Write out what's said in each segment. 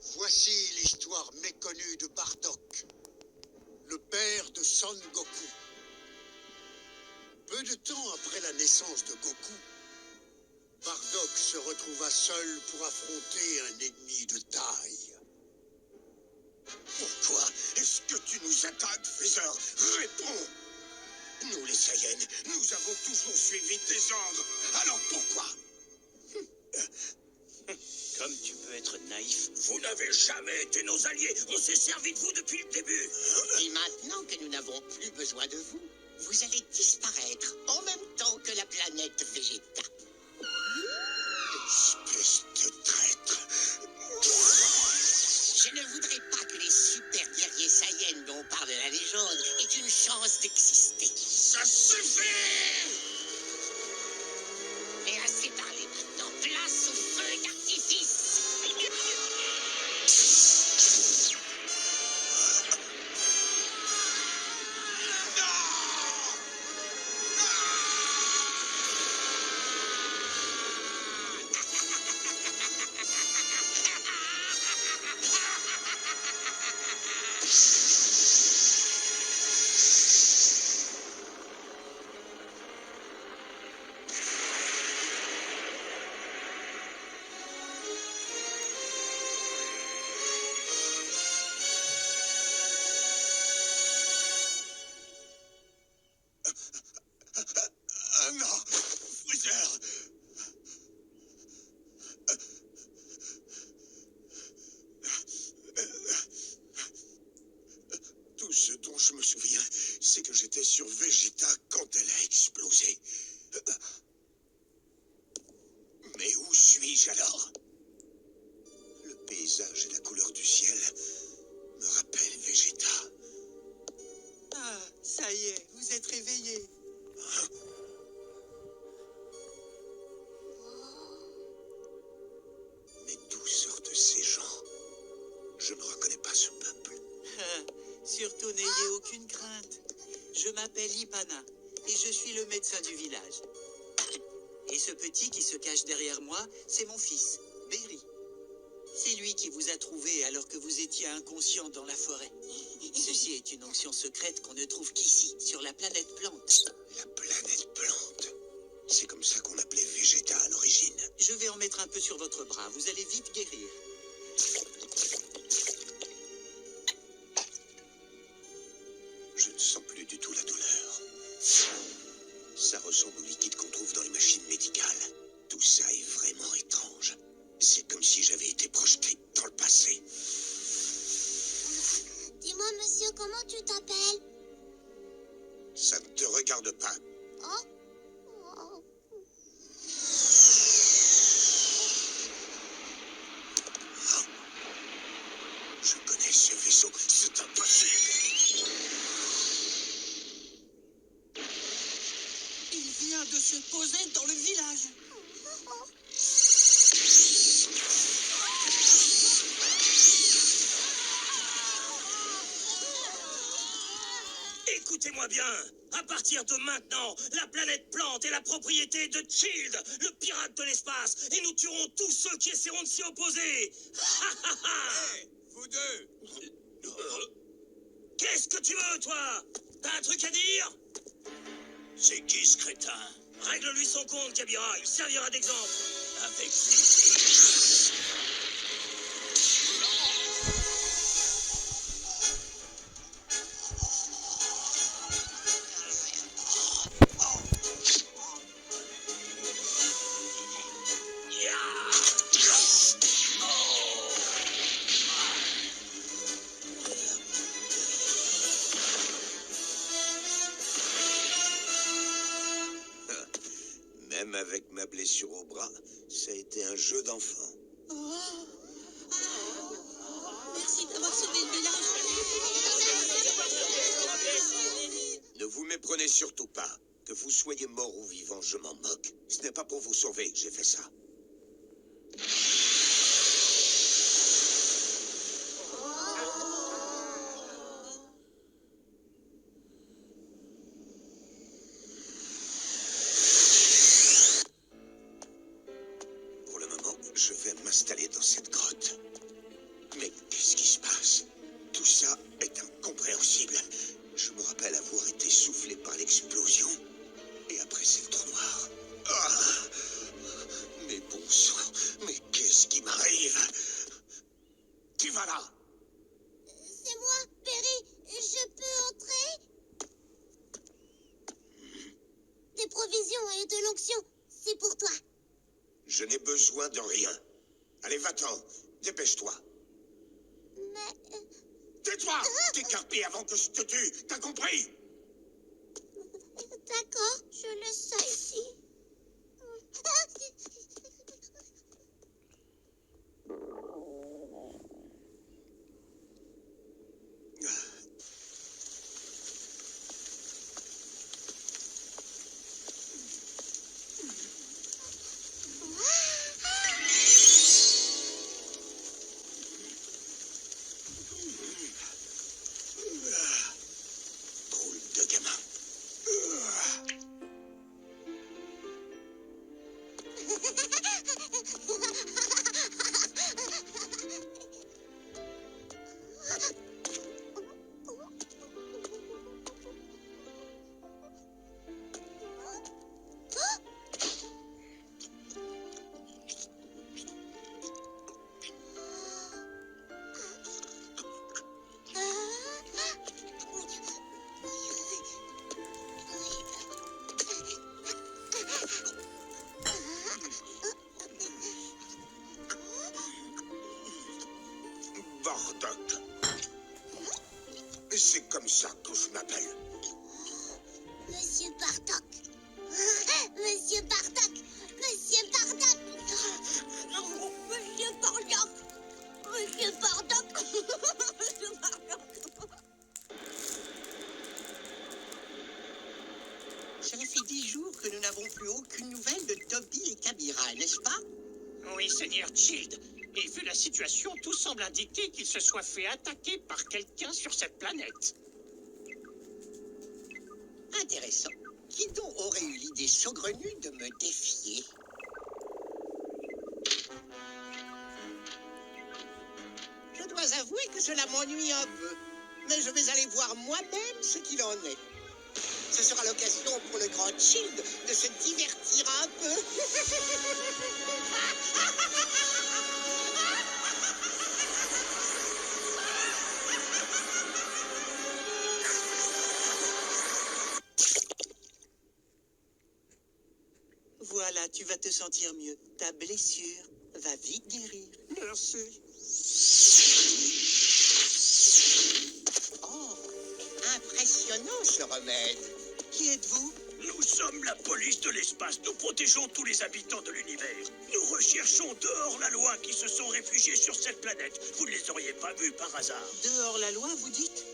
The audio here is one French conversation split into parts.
Voici l'histoire méconnue de Bardock, le père de Son Goku. Peu de temps après la naissance de Goku, Bardock se retrouva seul pour affronter un ennemi de taille. Pourquoi est-ce que tu nous attaques, Freezer? Réponds! Nous, les Saiyans, nous avons toujours suivi tes ordres. Alors pourquoi? Comme tu peux être naïf. Vous n'avez jamais été nos alliés. On s'est servi de vous depuis le début. Et maintenant que nous n'avons plus besoin de vous, vous allez disparaître en même temps que la planète Vegeta. Espèce de traître. Je ne voudrais pas que les super guerriers Saiyans dont parle la légende aient une chance d'exister. Ça suffit! Mais assez parlé maintenant, place au feu d'artifice. Ah non! Freezer! Tout ce dont je me souviens, c'est que j'étais sur Vegeta quand elle a explosé. Mais où suis-je alors? Le paysage et la couleur du ciel me rappellent Vegeta. Ah, ça y est, vous êtes réveillés. Mais d'où sortent ces gens? Je ne reconnais pas ce peuple. Surtout n'ayez aucune crainte. Je m'appelle Ipana et je suis le médecin du village. Et ce petit qui se cache derrière moi, c'est mon fils, Berry. C'est lui qui vous a trouvé alors que vous étiez inconscient dans la forêt. Ceci est une onction secrète qu'on ne trouve qu'ici, sur la planète Plante. La planète Plante. C'est comme ça qu'on appelait Vegeta à l'origine. Je vais en mettre un peu sur votre bras, vous allez vite guérir. Je ne sens plus du tout la douleur. Ça ressemble au liquide qu'on trouve dans les machines médicales. Tout ça est vraiment étrange. C'est comme si j'avais été projeté dans le passé. Dis-moi, monsieur, comment tu t'appelles? Ça ne te regarde pas. Oh? Oh. Je connais ce vaisseau, c'est impossible. Il vient de se poser dans le village. Écoutez-moi bien. À partir de maintenant, la planète Plante est la propriété de Shield, le pirate de l'espace, et nous tuerons tous ceux qui essaieront de s'y opposer. Hé, vous deux! Qu'est-ce que tu veux, toi? T'as un truc à dire? C'est qui ce crétin? Règle-lui son compte, Kabira. Il servira d'exemple. Avec lui. Même avec ma blessure au bras, ça a été un jeu d'enfant. Merci d'avoir sauvé le village. Ne vous méprenez surtout pas. Que vous soyez mort ou vivant, je m'en moque. Ce n'est pas pour vous sauver que j'ai fait ça. Pour le moment, je vais m'installer dans cette grotte. là? C'est moi, Perry. Je peux entrer? Des provisions et de l'onction, c'est pour toi. Je n'ai besoin de rien. Allez, va-t'en. Dépêche-toi. Mais... Tais-toi! T'écarper avant que je te tue. T'as compris? D'accord, je laisse ça ici. Drôle de gamin. Bardock. C'est comme ça que je m'appelle. Monsieur Bardock. Monsieur Bardock. Monsieur Bardock. Monsieur Bardock. Monsieur Bardock. Monsieur Bardock. Cela fait 10 jours que nous n'avons plus aucune nouvelle de Toby et Kabira, n'est-ce pas? Oui, Seigneur Child. Et vu la situation, tout semble indiquer qu'il se soit fait attaquer par quelqu'un sur cette planète. Intéressant. Qui donc aurait eu l'idée saugrenue de me défier? Je dois avouer que cela m'ennuie un peu. Mais je vais aller voir moi-même ce qu'il en est. Ce sera l'occasion pour le grand Child de se divertir un peu. Voilà, tu vas te sentir mieux. Ta blessure va vite guérir. Merci. Oh, impressionnant ce remède. Qui êtes-vous? Nous sommes la police de l'espace. Nous protégeons tous les habitants de l'univers. Nous recherchons dehors la loi qui se sont réfugiés sur cette planète. Vous ne les auriez pas vus par hasard. Dehors la loi, vous dites?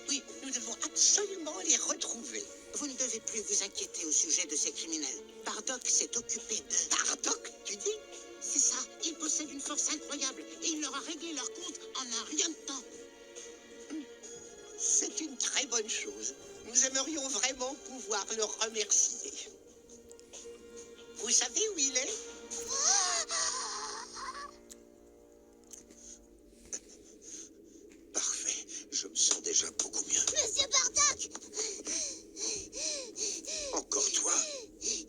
Oui, nous devons absolument les retrouver. Vous ne devez plus vous inquiéter au sujet de ces criminels. Bardock s'est occupé d'eux. Bardock, tu dis? C'est ça, il possède une force incroyable et il leur a réglé leur compte en un rien de temps. C'est une très bonne chose. Nous aimerions vraiment pouvoir le remercier. Vous savez où il est? Parfait. Je me sens déjà beaucoup mieux. Monsieur Bardock. Encore toi? Ces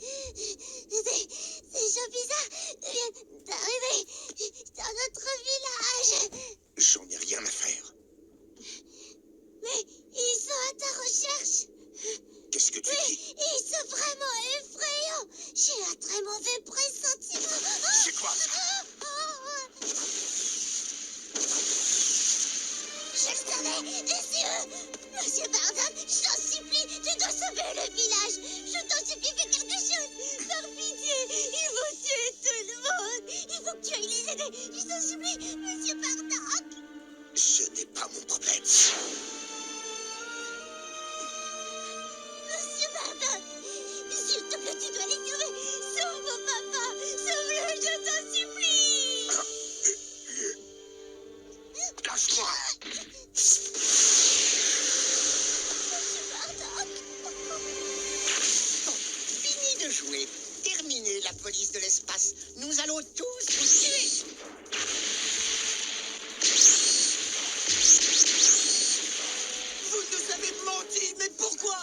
gens bizarres viennent d'arriver dans notre village. J'en ai rien à faire. Mais ils sont à ta recherche. Qu'est-ce que tu Oui, dis? ils sont vraiment effrayants. J'ai un très mauvais pressentiment. C'est quoi ça? Je le savais, et c'est eux. Monsieur Bardock, je t'en supplie, tu dois sauver le village. Je t'en supplie, fais quelque chose. Par pitié, ils vont tuer tout le monde. Il faut que tu ailles les aider. Je t'en supplie, Monsieur Bardock. Ce n'est pas mon problème. Monsieur Bardock, s'il te plaît, tu dois les sauver. Sauve mon papa, sauve-le, je t'en supplie. Lâche-moi! Monsieur Bardock. Fini de jouer. Terminez la police de l'espace. Nous allons tous vous tuer. Vous nous avez menti, mais pourquoi?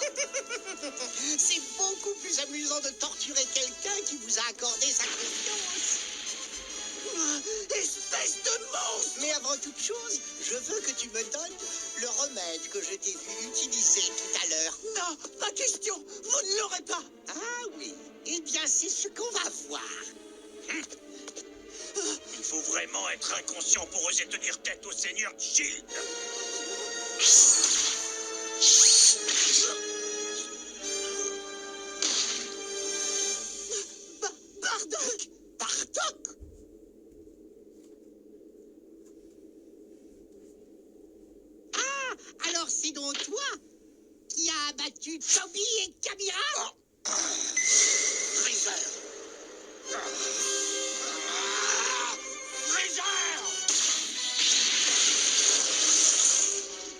C'est beaucoup plus amusant de torturer quelqu'un qui vous a accordé sa confiance. Espèce de monstre! Mais avant avant toute chose, je veux que tu me donnes le remède que je t'ai vu utiliser tout à l'heure. Non, pas question, vous ne l'aurez pas. Ah oui, eh bien c'est ce qu'on va voir. Il faut vraiment être inconscient pour oser tenir tête au seigneur Shield. Bardock. Bardock! Ah, alors c'est donc toi qui as abattu Toby et Kabira? Freezer! Freezer!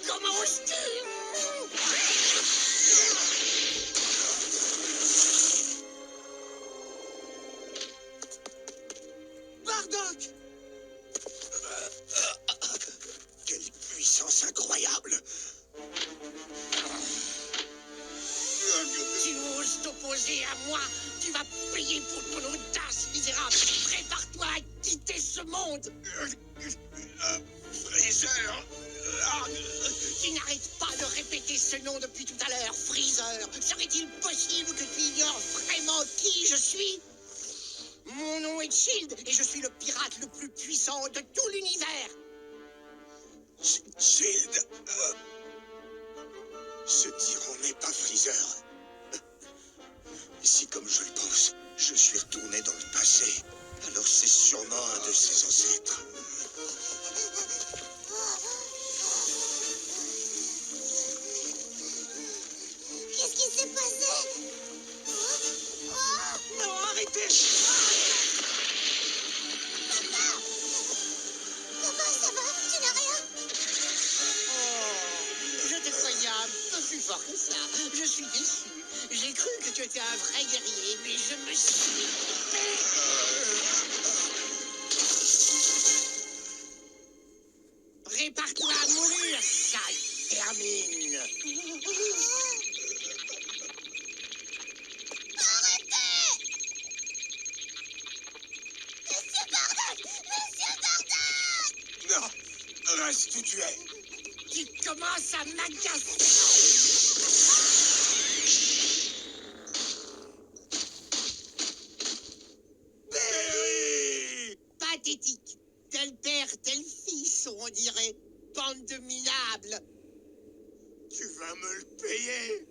Comment oses-tu? Bardock. Quelle puissance incroyable! Tu oses t'opposer à moi? Tu vas payer pour ton audace, misérable! Prépare-toi à quitter ce monde! Freezer! Tu n'arrêtes pas de répéter ce nom depuis tout à l'heure, Freezer! Serait-il possible que tu ignores vraiment qui je suis? Mon nom est Shield et je suis le pirate le plus puissant de tout l'univers! Shield! Ce tyran n'est pas Freezer. Si, comme je le pense, je suis retourné dans le passé, alors c'est sûrement un de ses ancêtres. Qu'est-ce qui s'est passé? Non, arrêtez. Papa, ça va? Tu n'as rien? Oh, je te croyais un peu plus fort que ça. Je suis déçu. J'ai cru que tu étais un vrai guerrier, mais je me suis trompé. Prépare-toi à mourir, sale vermine. Arrêtez! Monsieur Bardock! Monsieur Bardock! Non! Reste où tu es! Tu commences à m'agacer. Pathétique. Tel père, tel fils, on dirait. Bande de minables. Tu vas me le payer!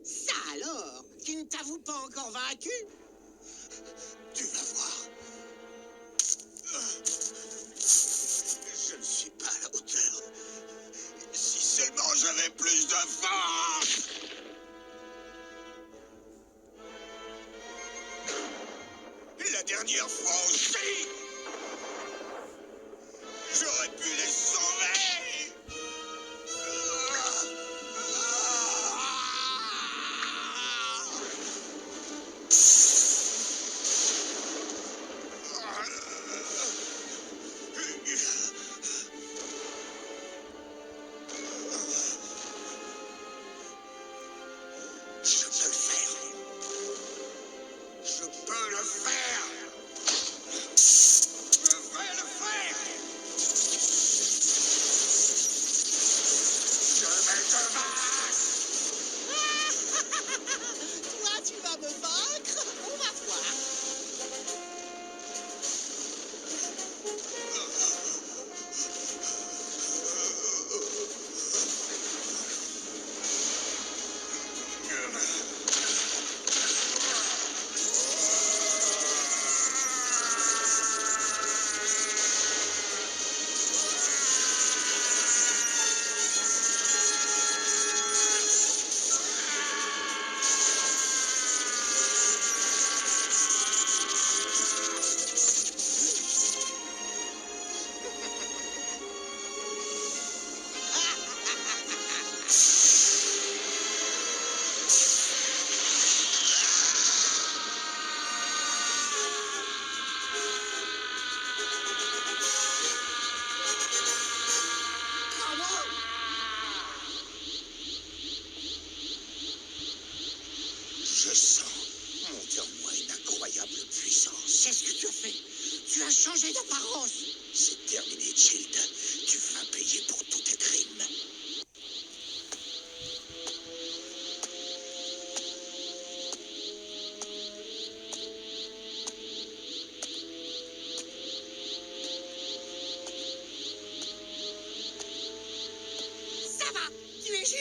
Ça alors? Tu ne t'avoues pas encore vaincu? Tu vas voir. Je ne suis pas à la hauteur. Si seulement j'avais plus de force! La dernière fois aussi! J'aurais pu les sauver!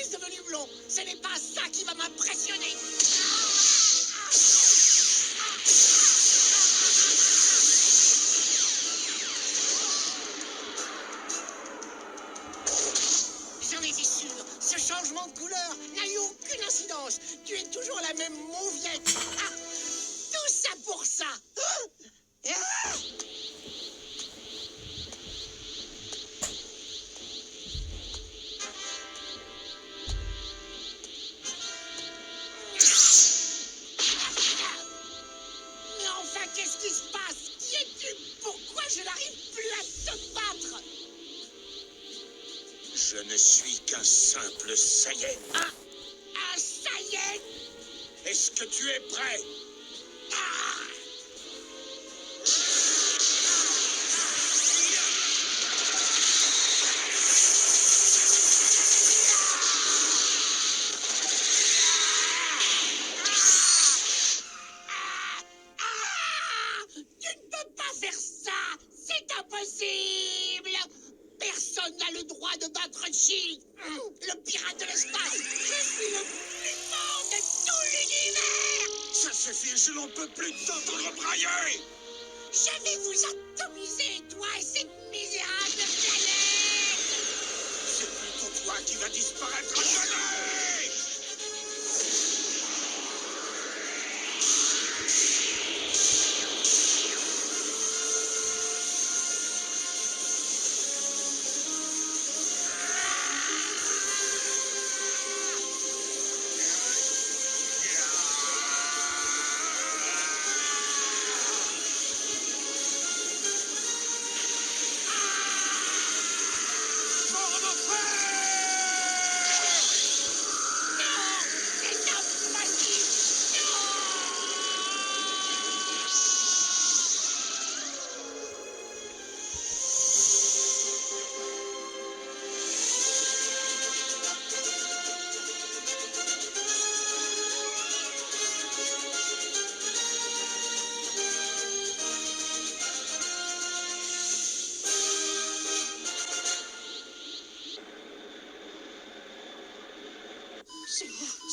suis devenu blond. Ce n'est pas ça qui va m'impressionner. J'en étais sûr. Ce changement de couleur n'a eu aucune incidence. Tu es toujours la même mauviette. Ah, tout ça pour ça. Ah! Mais enfin, qu'est-ce qui se passe? Qui es-tu? Pourquoi je n'arrive plus à te battre? Je ne suis qu'un simple Saiyan. Un Saiyan? Est-ce que tu es prêt? Ah! Tu ne peux pas faire ça! C'est impossible! Personne n'a le droit de battre Shield, le pirate de l'espace! Je suis le plus fort de tout l'univers! Ça suffit, je n'en peux plus t'entendre brailler! Je vais vous atomiser, toi et cette misérable planète! C'est plutôt toi qui vas disparaître à jamais! C'est impossible!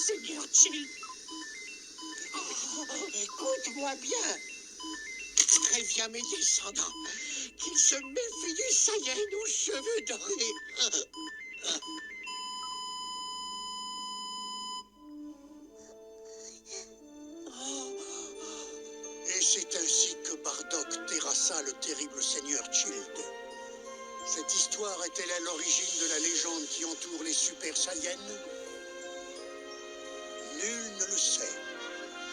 Seigneur Chill. Écoute-moi bien. Préviens mes descendants qu'ils se méfient du Saiyan aux cheveux dorés. Et c'est ainsi que Bardock terrassa le terrible seigneur Child. Cette histoire est-elle à l'origine de la légende qui entoure les Super Saiyans? Nul ne le sait.